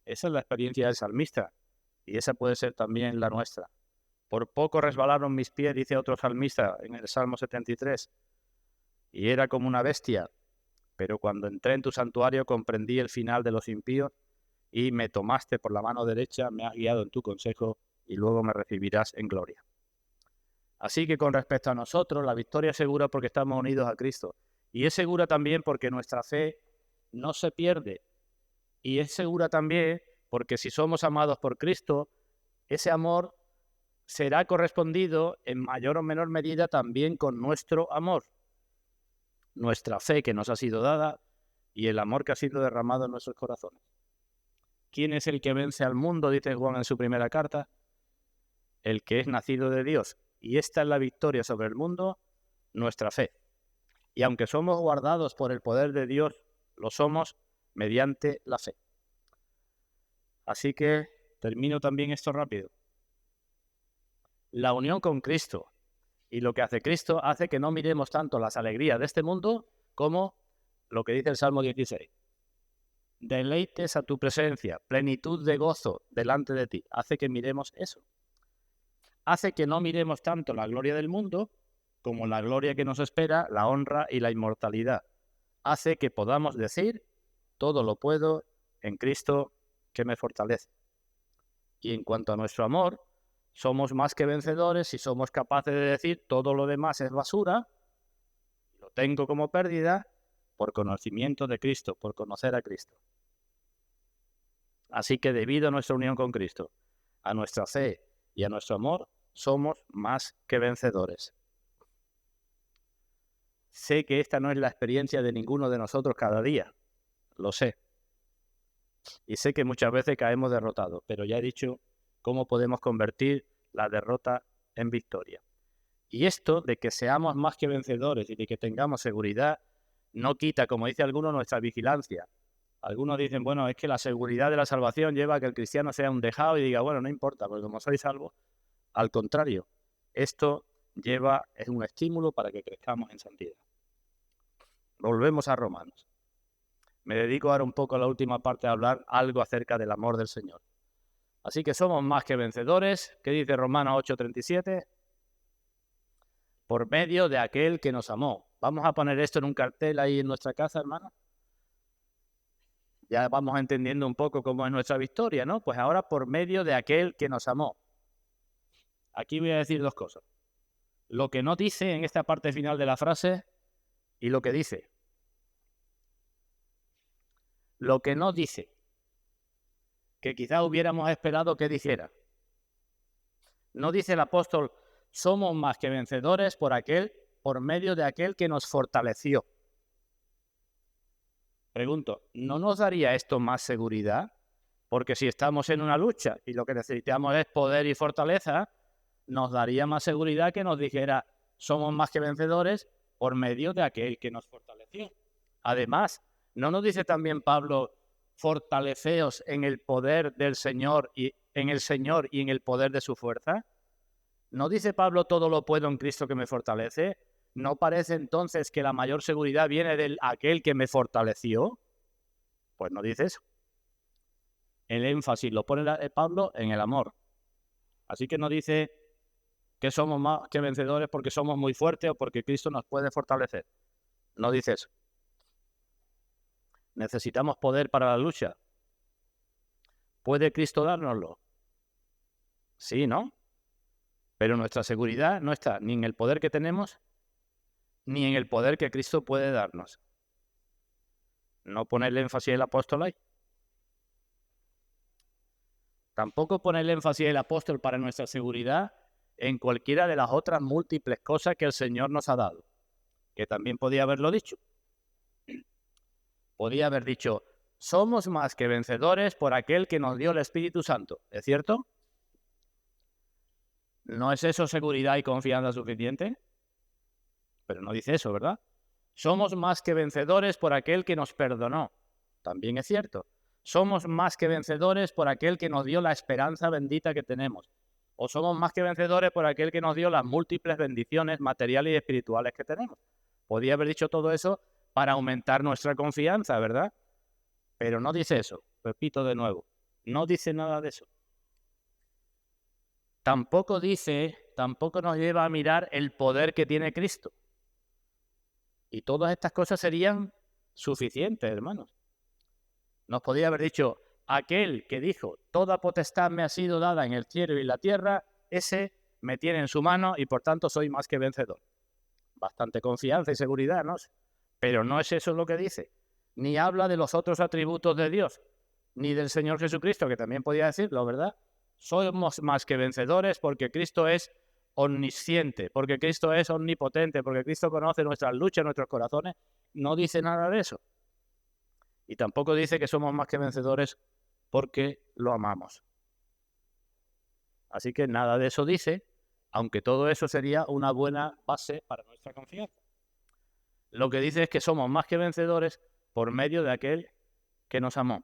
Esa es la experiencia del salmista y esa puede ser también la nuestra. Por poco resbalaron mis pies, dice otro salmista en el Salmo 73, y era como una bestia, pero cuando entré en tu santuario comprendí el final de los impíos y me tomaste por la mano derecha, me has guiado en tu consejo y luego me recibirás en gloria. Así que con respecto a nosotros, la victoria es segura porque estamos unidos a Cristo. Y es segura también porque nuestra fe no se pierde. Y es segura también porque si somos amados por Cristo, ese amor será correspondido en mayor o menor medida también con nuestro amor. Nuestra fe que nos ha sido dada y el amor que ha sido derramado en nuestros corazones. ¿Quién es el que vence al mundo? Dice Juan en su primera carta. El que es nacido de Dios. Y esta es la victoria sobre el mundo, nuestra fe. Y aunque somos guardados por el poder de Dios, lo somos mediante la fe. Así que termino también esto rápido. La unión con Cristo y lo que hace Cristo hace que no miremos tanto las alegrías de este mundo como lo que dice el Salmo 16. Deleites a tu presencia, plenitud de gozo delante de ti. Hace que miremos eso. Hace que no miremos tanto la gloria del mundo como la gloria que nos espera, la honra y la inmortalidad. Hace que podamos decir, todo lo puedo en Cristo que me fortalece. Y en cuanto a nuestro amor, somos más que vencedores si somos capaces de decir, todo lo demás es basura, lo tengo como pérdida, por conocimiento de Cristo, por conocer a Cristo. Así que debido a nuestra unión con Cristo, a nuestra fe y a nuestro amor, somos más que vencedores. Sé que esta no es la experiencia de ninguno de nosotros cada día, lo sé. Y sé que muchas veces caemos derrotados, pero ya he dicho cómo podemos convertir la derrota en victoria. Y esto de que seamos más que vencedores y de que tengamos seguridad, no quita, como dice alguno, nuestra vigilancia. Algunos dicen, bueno, es que la seguridad de la salvación lleva a que el cristiano sea un dejado y diga, bueno, no importa, porque como soy salvo. Al contrario, esto es un estímulo para que crezcamos en santidad. Volvemos a Romanos. Me dedico ahora un poco a la última parte a hablar algo acerca del amor del Señor. Así que somos más que vencedores. ¿Qué dice Romanos 8:37? Por medio de aquel que nos amó. Vamos a poner esto en un cartel ahí en nuestra casa, hermano. Ya vamos entendiendo un poco cómo es nuestra victoria, ¿no? Pues ahora por medio de aquel que nos amó. Aquí voy a decir dos cosas. Lo que no dice en esta parte final de la frase y lo que dice. Lo que no dice, que quizás hubiéramos esperado que dijera. No dice el apóstol, somos más que vencedores por medio de aquel que nos fortaleció. Pregunto, ¿no nos daría esto más seguridad? Porque si estamos en una lucha y lo que necesitamos es poder y fortaleza, nos daría más seguridad que nos dijera, somos más que vencedores por medio de aquel que nos fortaleció. Además, ¿no nos dice también Pablo, fortaleceos en el poder del Señor y en el Señor y en el poder de su fuerza? ¿No dice Pablo, todo lo puedo en Cristo que me fortalece? ¿No parece entonces que la mayor seguridad viene de aquel que me fortaleció? Pues no dice eso. El énfasis lo pone Pablo en el amor. Así que no dice que somos más que vencedores porque somos muy fuertes o porque Cristo nos puede fortalecer. No dice eso. Necesitamos poder para la lucha. ¿Puede Cristo dárnoslo? Sí, ¿no? Pero nuestra seguridad no está ni en el poder que tenemos, ni en el poder que Cristo puede darnos. No pone el énfasis el apóstol ahí. Tampoco pone el énfasis el apóstol para nuestra seguridad en cualquiera de las otras múltiples cosas que el Señor nos ha dado. Que también podía haberlo dicho. Podía haber dicho, somos más que vencedores por aquel que nos dio el Espíritu Santo. ¿Es cierto? ¿No es eso seguridad y confianza suficiente? Pero no dice eso, ¿verdad? Somos más que vencedores por aquel que nos perdonó. También es cierto. Somos más que vencedores por aquel que nos dio la esperanza bendita que tenemos. o somos más que vencedores por aquel que nos dio las múltiples bendiciones materiales y espirituales que tenemos. Podía haber dicho todo eso para aumentar nuestra confianza, ¿verdad? Pero no dice eso, repito de nuevo, no dice nada de eso. Tampoco nos lleva a mirar el poder que tiene Cristo. Y todas estas cosas serían suficientes, hermanos. Nos podía haber dicho, aquel que dijo, toda potestad me ha sido dada en el cielo y la tierra, ese me tiene en su mano y por tanto soy más que vencedor. Bastante confianza y seguridad, ¿no? Pero no es eso lo que dice. Ni habla de los otros atributos de Dios, ni del Señor Jesucristo, que también podía decirlo, ¿verdad? Somos más que vencedores porque Cristo es omnisciente, porque Cristo es omnipotente, porque Cristo conoce nuestras luchas, nuestros corazones. No dice nada de eso. Y tampoco dice que somos más que vencedores porque lo amamos. Así que nada de eso dice, aunque todo eso sería una buena base para nuestra confianza. Lo que dice es que somos más que vencedores por medio de aquel que nos amó.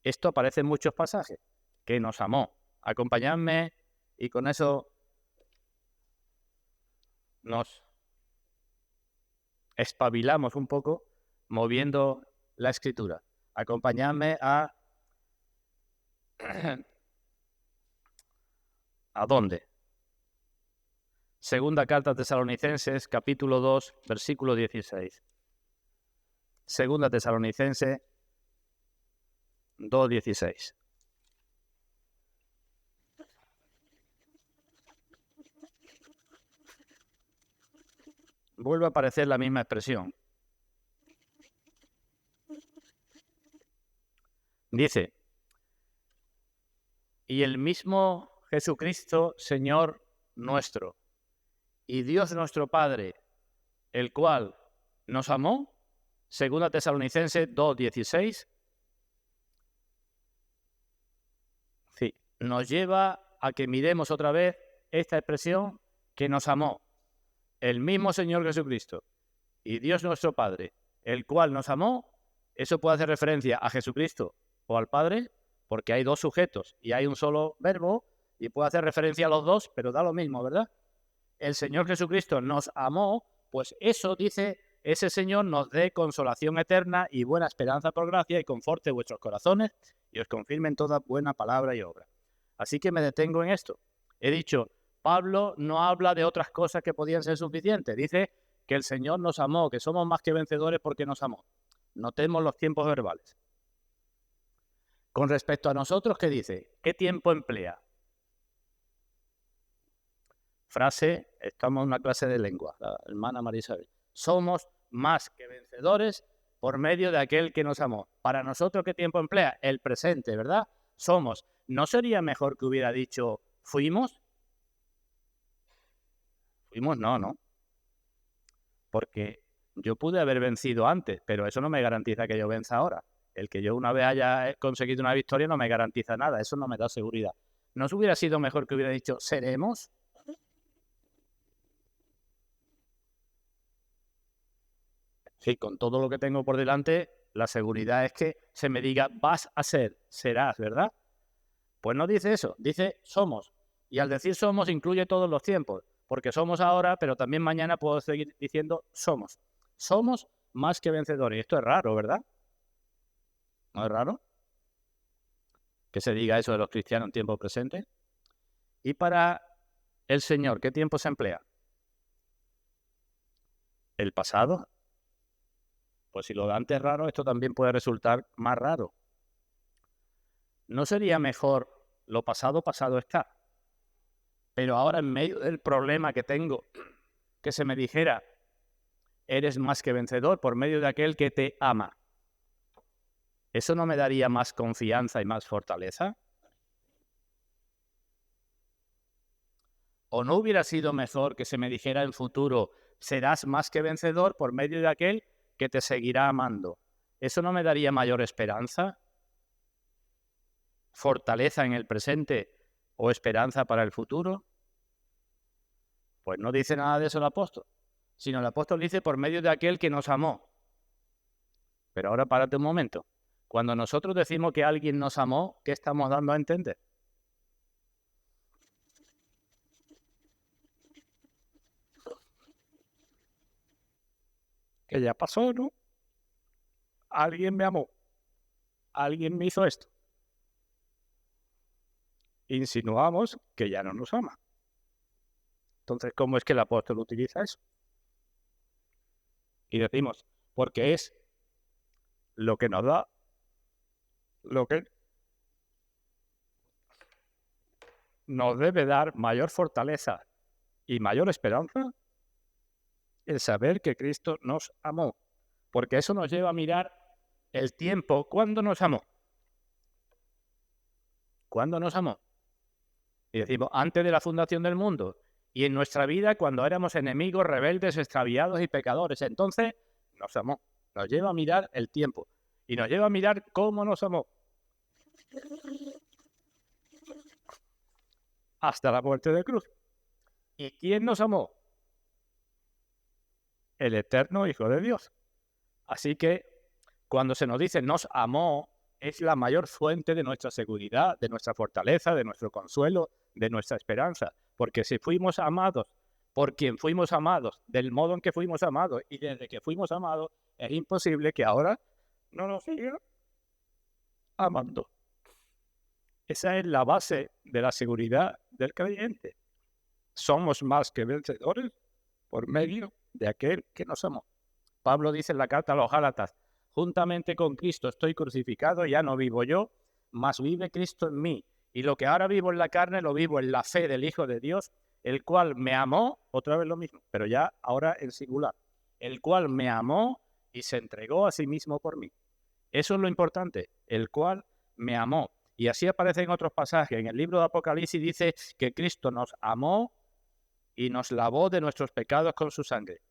Esto aparece en muchos pasajes, que nos amó. Acompañadme y con eso nos espabilamos un poco moviendo la escritura. Acompañadme ¿a dónde? Segunda carta a Tesalonicenses, capítulo 2, versículo 16. Segunda Tesalonicenses 2:16. Vuelve a aparecer la misma expresión. Dice, y el mismo Jesucristo, Señor nuestro, y Dios nuestro Padre, el cual nos amó, segunda Tesalonicenses 2:16, sí, nos lleva a que miremos otra vez esta expresión que nos amó. El mismo Señor Jesucristo y Dios nuestro Padre, el cual nos amó, eso puede hacer referencia a Jesucristo o al Padre, porque hay dos sujetos y hay un solo verbo, y puede hacer referencia a los dos, pero da lo mismo, ¿verdad? El Señor Jesucristo nos amó, pues eso dice, ese Señor nos dé consolación eterna y buena esperanza por gracia y conforte vuestros corazones y os confirme en toda buena palabra y obra. Así que me detengo en esto. He dicho, Pablo no habla de otras cosas que podían ser suficientes. Dice que el Señor nos amó, que somos más que vencedores porque nos amó. Notemos los tiempos verbales. Con respecto a nosotros, ¿qué dice? ¿Qué tiempo emplea? Frase, estamos en una clase de lengua, la hermana María Isabel. Somos más que vencedores por medio de aquel que nos amó. Para nosotros, ¿qué tiempo emplea? El presente, ¿verdad? Somos. ¿No sería mejor que hubiera dicho fuimos? Fuimos no. Porque yo pude haber vencido antes, pero eso no me garantiza que yo venza ahora. El que yo una vez haya conseguido una victoria no me garantiza nada, eso no me da seguridad. ¿No hubiera sido mejor que hubiera dicho seremos? Sí, con todo lo que tengo por delante, la seguridad es que se me diga vas a ser, serás, ¿verdad? Pues no dice eso, dice somos. Y al decir somos incluye todos los tiempos, porque somos ahora, pero también mañana puedo seguir diciendo somos. Somos más que vencedores. Esto es raro, ¿verdad? ¿No es raro que se diga eso de los cristianos en tiempo presente? Y para el Señor, ¿qué tiempo se emplea? ¿El pasado? Pues si lo de antes es raro, esto también puede resultar más raro. ¿No sería mejor lo pasado, pasado está? Pero ahora en medio del problema que tengo, que se me dijera, eres más que vencedor por medio de aquel que te ama. ¿Eso no me daría más confianza y más fortaleza? ¿O no hubiera sido mejor que se me dijera en futuro, serás más que vencedor por medio de aquel que te seguirá amando? ¿Eso no me daría mayor esperanza? ¿Fortaleza en el presente o esperanza para el futuro? Pues no dice nada de eso el apóstol, sino el apóstol dice por medio de aquel que nos amó. Pero ahora párate un momento. Cuando nosotros decimos que alguien nos amó, ¿qué estamos dando a entender? que ya pasó, ¿no? Alguien me amó, alguien me hizo esto. Insinuamos que ya no nos ama. Entonces, ¿cómo es que el apóstol utiliza eso? Y decimos, porque es lo que nos da, lo que nos debe dar mayor fortaleza y mayor esperanza, el saber que Cristo nos amó. Porque eso nos lleva a mirar el tiempo. ¿Cuándo nos amó? ¿Cuándo nos amó? Y decimos, antes de la fundación del mundo. Y en nuestra vida, cuando éramos enemigos, rebeldes, extraviados y pecadores. Entonces, nos amó. Nos lleva a mirar el tiempo. Y nos lleva a mirar cómo nos amó. Hasta la muerte de cruz. ¿Y quién nos amó? El eterno Hijo de Dios. Así que, cuando se nos dice nos amó, es la mayor fuente de nuestra seguridad, de nuestra fortaleza, de nuestro consuelo, de nuestra esperanza. Porque si fuimos amados por quien fuimos amados, del modo en que fuimos amados y desde que fuimos amados, es imposible que ahora no nos siga amando. Esa es la base de la seguridad del creyente. Somos más que vencedores por medio de aquel que nos amó. Pablo dice en la carta a los Gálatas, juntamente con Cristo estoy crucificado, ya no vivo yo, mas vive Cristo en mí. Y lo que ahora vivo en la carne, lo vivo en la fe del Hijo de Dios, el cual me amó, otra vez lo mismo, pero ya ahora en singular, el cual me amó y se entregó a sí mismo por mí. Eso es lo importante, el cual me amó. Y así aparece en otros pasajes. En el libro de Apocalipsis dice que Cristo nos amó y nos lavó de nuestros pecados con su sangre.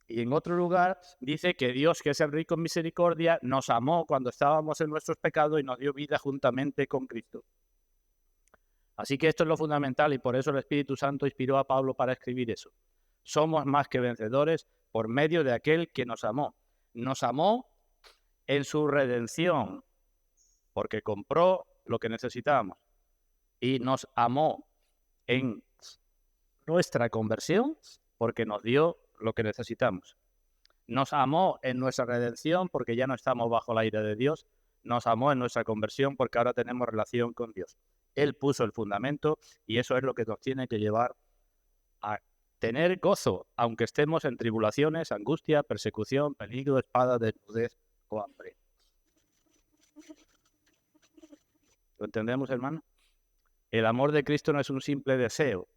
Y en otro lugar dice que Dios, que es el rico en misericordia, nos amó cuando estábamos en nuestros pecados y nos dio vida juntamente con Cristo. Así que esto es lo fundamental y por eso el Espíritu Santo inspiró a Pablo para escribir eso. Somos más que vencedores por medio de aquel que nos amó. Nos amó en su redención, porque compró lo que necesitábamos. Y nos amó en nuestra conversión, porque nos dio lo que necesitamos. Nos amó en nuestra redención porque ya no estamos bajo la ira de Dios. Nos amó en nuestra conversión porque ahora tenemos relación con Dios. Él puso el fundamento y eso es lo que nos tiene que llevar a tener gozo, aunque estemos en tribulaciones, angustia, persecución, peligro, espada, desnudez o hambre. ¿Lo entendemos, hermano? El amor de Cristo no es un simple deseo,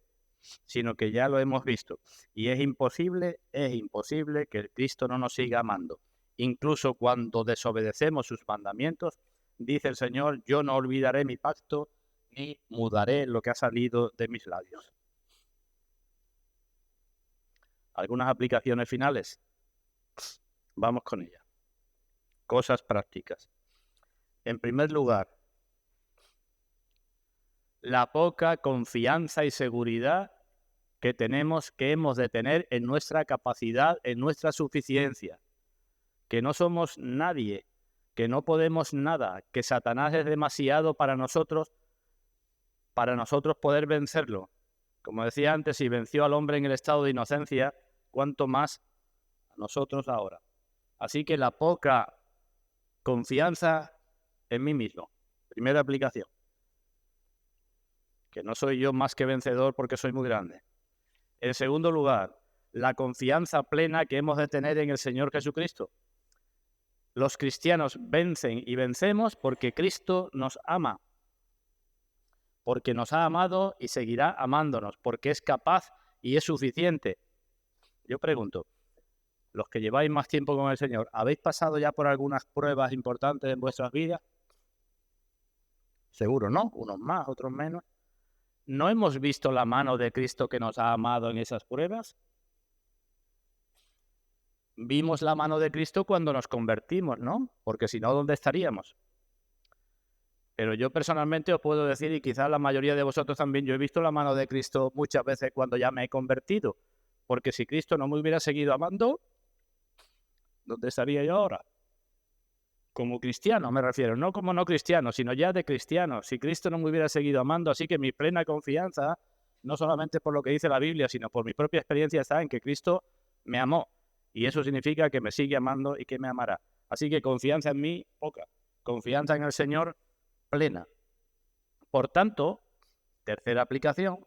sino que ya lo hemos visto. Y es imposible que el Cristo no nos siga amando. Incluso cuando desobedecemos sus mandamientos, dice el Señor, yo no olvidaré mi pacto, ni mudaré lo que ha salido de mis labios. ¿Algunas aplicaciones finales? Vamos con ellas. Cosas prácticas. En primer lugar, la poca confianza y seguridad que hemos de tener en nuestra capacidad, en nuestra suficiencia, que no somos nadie, que no podemos nada, que Satanás es demasiado para nosotros poder vencerlo. Como decía antes, si venció al hombre en el estado de inocencia, ¿cuánto más a nosotros ahora? Así que la poca confianza en mí mismo. Primera aplicación. Que no soy yo más que vencedor porque soy muy grande. En segundo lugar, la confianza plena que hemos de tener en el Señor Jesucristo. Los cristianos vencen y vencemos porque Cristo nos ama, porque nos ha amado y seguirá amándonos, porque es capaz y es suficiente. Yo pregunto, los que lleváis más tiempo con el Señor, ¿habéis pasado ya por algunas pruebas importantes en vuestras vidas? Seguro, ¿no? Unos más, otros menos. ¿No hemos visto la mano de Cristo que nos ha amado en esas pruebas? Vimos la mano de Cristo cuando nos convertimos, ¿no? Porque si no, ¿dónde estaríamos? Pero yo personalmente os puedo decir, y quizás la mayoría de vosotros también, yo he visto la mano de Cristo muchas veces cuando ya me he convertido. Porque si Cristo no me hubiera seguido amando, ¿dónde estaría yo ahora? Como cristiano me refiero, no como no cristiano, sino ya de cristiano. Si Cristo no me hubiera seguido amando, así que mi plena confianza, no solamente por lo que dice la Biblia, sino por mi propia experiencia, está en que Cristo me amó. Y eso significa que me sigue amando y que me amará. Así que confianza en mí, poca. Confianza en el Señor, plena. Por tanto, tercera aplicación,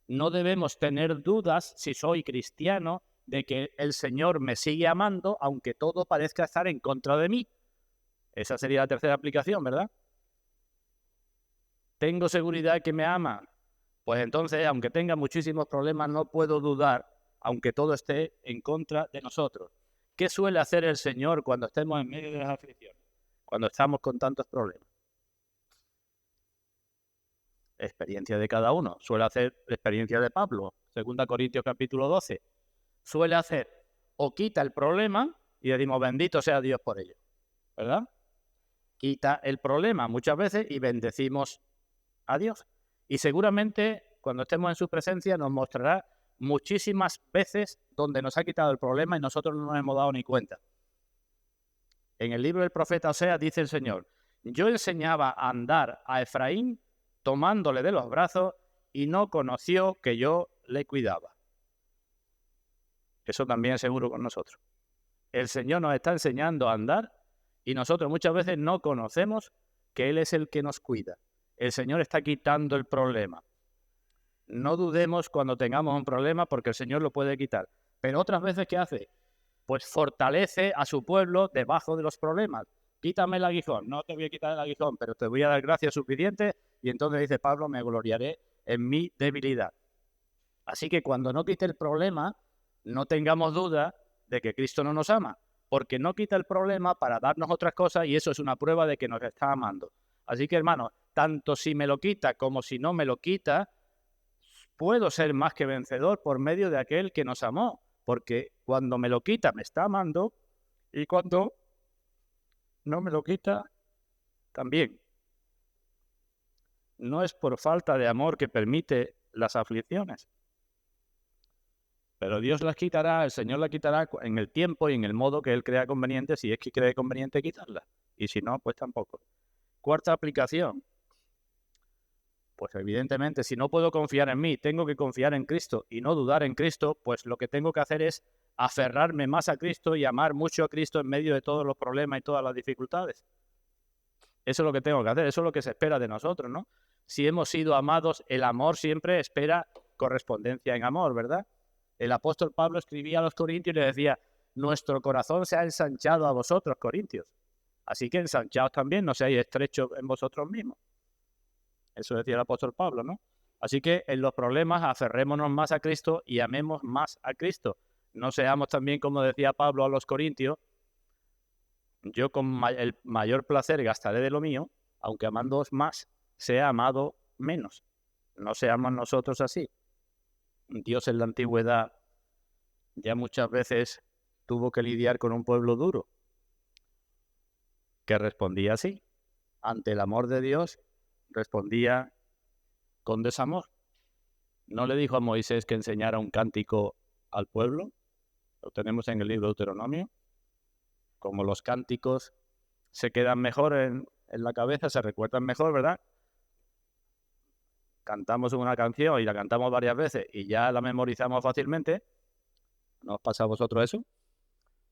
no debemos tener dudas, si soy cristiano, de que el Señor me sigue amando, aunque todo parezca estar en contra de mí. Esa sería la tercera aplicación, ¿verdad? ¿Tengo seguridad que me ama? Pues entonces, aunque tenga muchísimos problemas, no puedo dudar, aunque todo esté en contra de nosotros. ¿Qué suele hacer el Señor cuando estemos en medio de las aflicciones? Cuando estamos con tantos problemas. Experiencia de cada uno. Suele hacer experiencia de Pablo, 2 Corintios capítulo 12. Suele hacer o quita el problema y decimos bendito sea Dios por ello, ¿verdad? Quita el problema muchas veces y bendecimos a Dios. Y seguramente cuando estemos en su presencia nos mostrará muchísimas veces donde nos ha quitado el problema y nosotros no nos hemos dado ni cuenta. En el libro del profeta Oseas dice el Señor: yo enseñaba a andar a Efraín tomándole de los brazos y no conoció que yo le cuidaba. Eso también es seguro con nosotros. El Señor nos está enseñando a andar y nosotros muchas veces no conocemos que Él es el que nos cuida. El Señor está quitando el problema. No dudemos cuando tengamos un problema porque el Señor lo puede quitar. Pero otras veces, ¿qué hace? Pues fortalece a su pueblo debajo de los problemas. Quítame el aguijón. No te voy a quitar el aguijón, pero te voy a dar gracias suficientes. Y entonces dice Pablo, me gloriaré en mi debilidad. Así que cuando no quite el problema, no tengamos duda de que Cristo no nos ama, porque no quita el problema para darnos otras cosas y eso es una prueba de que nos está amando. Así que, hermanos, tanto si me lo quita como si no me lo quita, puedo ser más que vencedor por medio de aquel que nos amó, porque cuando me lo quita me está amando y cuando no me lo quita también. No es por falta de amor que permite las aflicciones, pero Dios las quitará, el Señor las quitará en el tiempo y en el modo que Él crea conveniente, si es que cree conveniente quitarlas, y si no, pues tampoco. Cuarta aplicación. Pues evidentemente, si no puedo confiar en mí, tengo que confiar en Cristo y no dudar en Cristo, pues lo que tengo que hacer es aferrarme más a Cristo y amar mucho a Cristo en medio de todos los problemas y todas las dificultades. Eso es lo que tengo que hacer, eso es lo que se espera de nosotros, ¿no? Si hemos sido amados, el amor siempre espera correspondencia en amor, ¿verdad? El apóstol Pablo escribía a los corintios y les decía: nuestro corazón se ha ensanchado a vosotros, corintios. Así que ensanchaos también, no seáis estrechos en vosotros mismos. Eso decía el apóstol Pablo, ¿no? Así que en los problemas aferrémonos más a Cristo y amemos más a Cristo. No seamos también, como decía Pablo a los corintios, yo con el mayor placer gastaré de lo mío, aunque amándoos más, sea amado menos. No seamos nosotros así. Dios en la antigüedad ya muchas veces tuvo que lidiar con un pueblo duro, que respondía así. Ante el amor de Dios, respondía con desamor. No le dijo a Moisés que enseñara un cántico al pueblo, lo tenemos en el libro de Deuteronomio. Como los cánticos se quedan mejor en la cabeza, se recuerdan mejor, ¿verdad? Cantamos una canción y la cantamos varias veces y ya la memorizamos fácilmente. ¿No os pasa a vosotros eso?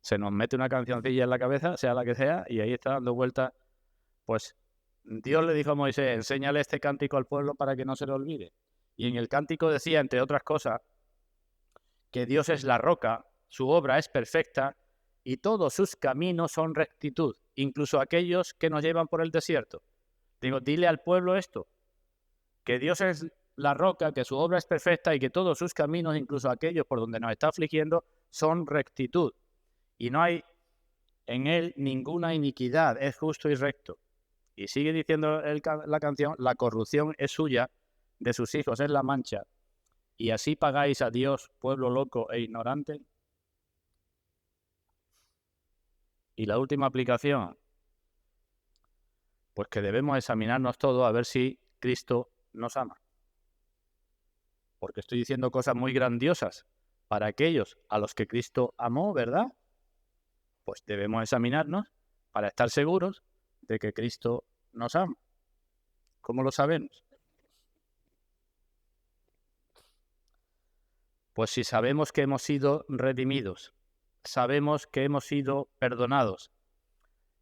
Se nos mete una cancioncilla en la cabeza, sea la que sea, y ahí está dando vueltas. Pues Dios le dijo a Moisés: enséñale este cántico al pueblo para que no se lo olvide. Y en el cántico decía, entre otras cosas, que Dios es la roca, su obra es perfecta y todos sus caminos son rectitud, incluso aquellos que nos llevan por el desierto. Digo, dile al pueblo esto, que Dios es la roca, que su obra es perfecta y que todos sus caminos, incluso aquellos por donde nos está afligiendo, son rectitud. Y no hay en él ninguna iniquidad, es justo y recto. Y sigue diciendo la canción: la corrupción es suya, de sus hijos es la mancha. Y así pagáis a Dios, pueblo loco e ignorante. Y la última aplicación, pues que debemos examinarnos todos a ver si Cristo nos ama. Porque estoy diciendo cosas muy grandiosas para aquellos a los que Cristo amó, ¿verdad? Pues debemos examinarnos para estar seguros de que Cristo nos ama. ¿Cómo lo sabemos? Pues si sabemos que hemos sido redimidos, sabemos que hemos sido perdonados.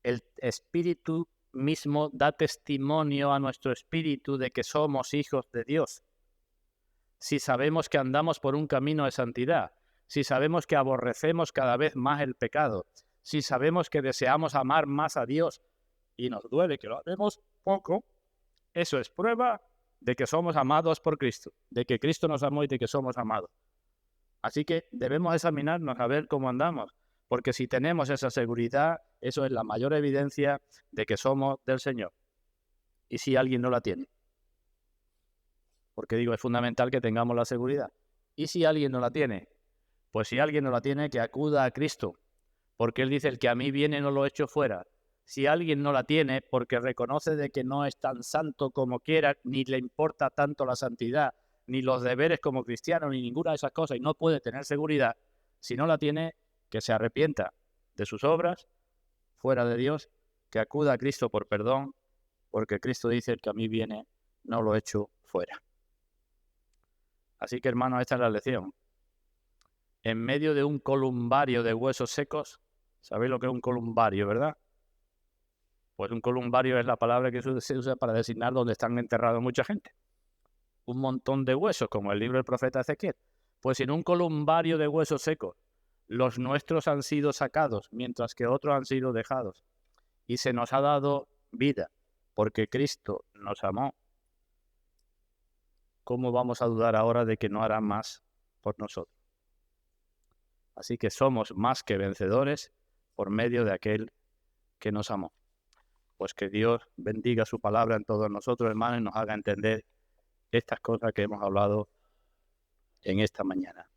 El Espíritu mismo da testimonio a nuestro espíritu de que somos hijos de Dios. Si sabemos que andamos por un camino de santidad, si sabemos que aborrecemos cada vez más el pecado, si sabemos que deseamos amar más a Dios y nos duele que lo hacemos poco, eso es prueba de que somos amados por Cristo, de que Cristo nos amó y de que somos amados. Así que debemos examinarnos a ver cómo andamos, porque si tenemos esa seguridad, eso es la mayor evidencia de que somos del Señor. ¿Y si alguien no la tiene? Porque digo, es fundamental que tengamos la seguridad. ¿Y si alguien no la tiene? Pues si alguien no la tiene, que acuda a Cristo, porque Él dice, el que a mí viene no lo echo fuera. Si alguien no la tiene, porque reconoce de que no es tan santo como quiera, ni le importa tanto la santidad, ni los deberes como cristiano, ni ninguna de esas cosas, y no puede tener seguridad, si no la tiene, que se arrepienta de sus obras, fuera de Dios, que acuda a Cristo por perdón, porque Cristo dice, el que a mí viene, no lo echo fuera. Así que, hermanos, esta es la lección. En medio de un columbario de huesos secos, ¿sabéis lo que es un columbario, verdad? Pues un columbario es la palabra que se usa para designar donde están enterrados mucha gente. Un montón de huesos, como el libro del profeta Ezequiel. Pues en un columbario de huesos secos, los nuestros han sido sacados, mientras que otros han sido dejados. Y se nos ha dado vida, porque Cristo nos amó. ¿Cómo vamos a dudar ahora de que no hará más por nosotros? Así que somos más que vencedores por medio de aquel que nos amó. Pues que Dios bendiga su palabra en todos nosotros, hermanos, y nos haga entender estas cosas que hemos hablado en esta mañana.